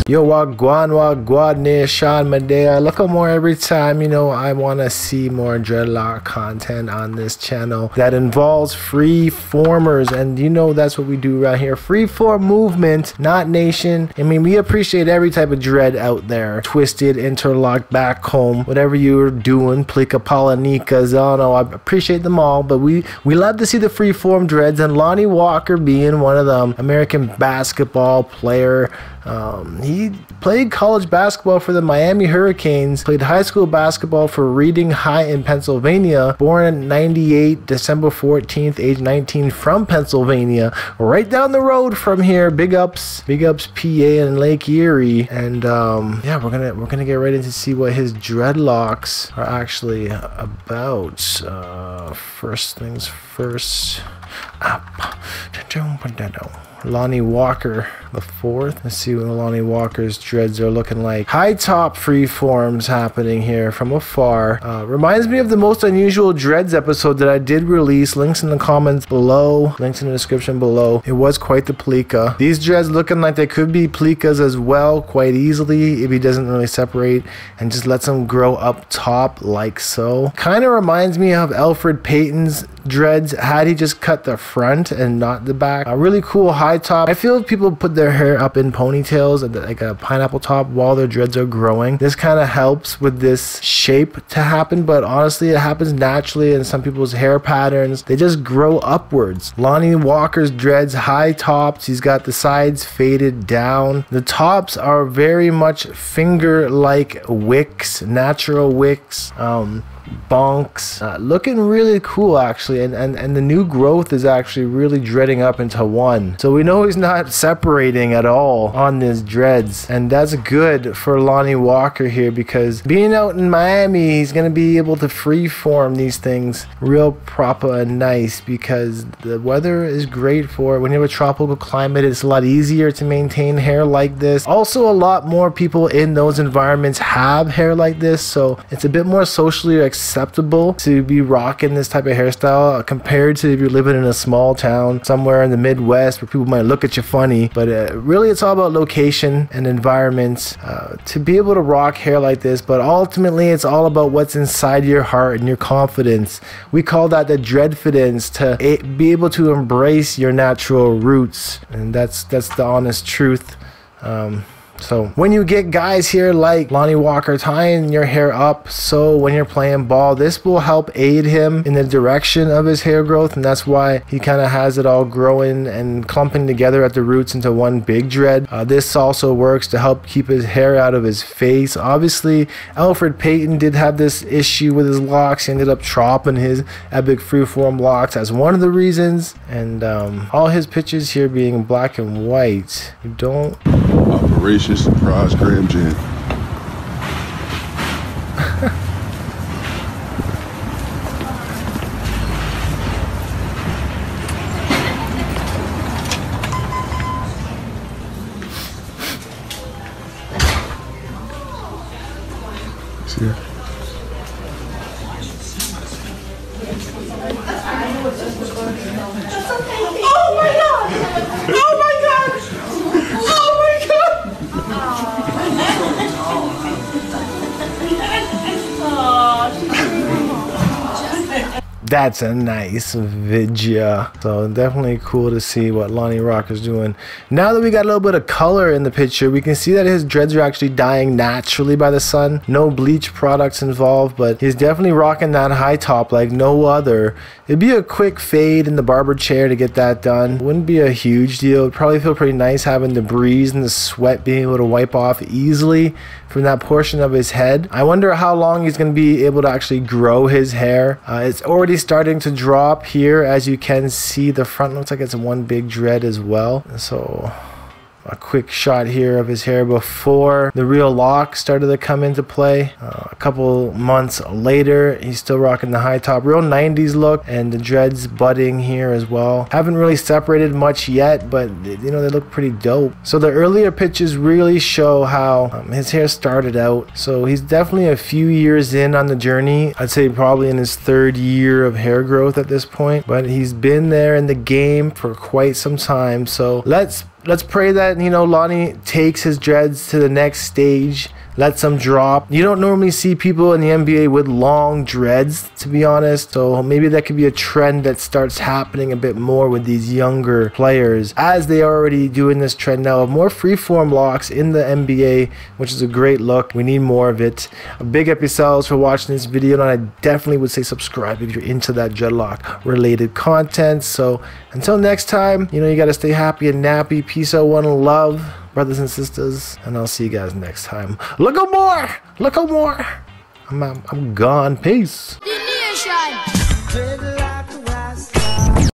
Yo, wagwan nation, Medea. Look at more every time, you know, I want to see more dreadlock content on this channel that involves free formers, and you know that's what we do right here. Freeform movement, not nation. I mean, we appreciate every type of dread out there. Twisted, interlocked, back home, whatever you're doing, plika, palanicas, I don't know, I appreciate them all, but we love to see the freeform dreads, and Lonnie Walker being one of them. American basketball player. He played college basketball for the Miami Hurricanes, played high school basketball for Reading High in Pennsylvania, born in 98, December 14th, age 19, from Pennsylvania, right down the road from here. Big ups PA and Lake Erie. And yeah, we're gonna get right into see what his dreadlocks are actually about. First things first. Lonnie Walker the 4th. Let's see what Lonnie Walker's dreads are looking like. Hightop freeforms happening here from afar. Reminds me of the most unusual dreads episode that I did release. Links in the comments below, links in the description below. It was quite the plika. These dreads looking like they could be plikas as well quite easily if he doesn't really separate and just lets them grow up top like so. Kind of reminds me of Alfred Payton's dreads had he just cut the front and not the back. A really cool high top. I feel if people put their hair up in ponytails like a pineapple top while their dreads are growing, this kind of helps with this shape to happen, but honestly it happens naturally in some people's hair patterns. They just grow upwards. Lonnie Walker's dreads, high tops. He's got the sides faded down. The tops are very much finger like wicks, natural wicks. Bonks, looking really cool actually, and the new growth is actually really dreading up into one, so we know he's not separating at all on his dreads, and that's good for Lonnie Walker here, because being out in Miami, he's gonna be able to freeform these things real proper and nice, because the weather is great for it. When you have a tropical climate, it's a lot easier to maintain hair like this. Also, a lot more people in those environments have hair like this, so it's a bit more socially acceptable to be rocking this type of hairstyle compared to if you're living in a small town somewhere in the Midwest where people might look at you funny. But really it's all about location and environments to be able to rock hair like this, but ultimately it's all about what's inside your heart and your confidence. We call that the dreadfidence, to be able to embrace your natural roots, and that's the honest truth. So when you get guys here like Lonnie Walker tying your hair up, so when you're playing ball, this will help aid him in the direction of his hair growth, and that's why he kind of has it all growing and clumping together at the roots into one big dread. This also works to help keep his hair out of his face. Obviously, Alfred Payton did have this issue with his locks. He ended up chopping his epic freeform locks as one of the reasons, and all his pictures here being black and white. You don't... Operation Surprise Graham Jam. See ya. Oh my god! Oh my god! Oh my god! That's a nice video. So definitely cool to see what Lonnie Walker's doing. Now that we got a little bit of color in the picture, we can see that his dreads are actually dying naturally by the sun. No bleach products involved, but he's definitely rocking that high top like no other. It'd be a quick fade in the barber chair to get that done. Wouldn't be a huge deal. It'd probably feel pretty nice having the breeze and the sweat being able to wipe off easily from that portion of his head. I wonder how long he's going to be able to actually grow his hair. It's already starting to drop here. As you can see, the front looks like it's one big dread as well. So a quick shot here of his hair before the real locks started to come into play. A couple months later, he's still rocking the high top, real 90s look, and the dreads budding here as well. Haven't really separated much yet, but you know, they look pretty dope. So the earlier pictures really show how his hair started out. So he's definitely a few years in on the journey. I'd say probably in his 3rd year of hair growth at this point, but he's been there in the game for quite some time. So let's pray that, you know, Lonnie takes his dreads to the next stage, lets them drop. You don't normally see people in the NBA with long dreads, to be honest, so maybe that could be a trend that starts happening a bit more with these younger players, as they are already doing this trend now of more freeform locks in the NBA, which is a great look. We need more of it. A big up yourselves for watching this video, and I definitely would say subscribe if you're into that dreadlock related content. So until next time, you know, you got to stay happy and nappy. Peace out, one love, brothers and sisters, and I'll see you guys next time. Look at more! Look at more! I'm gone. Peace.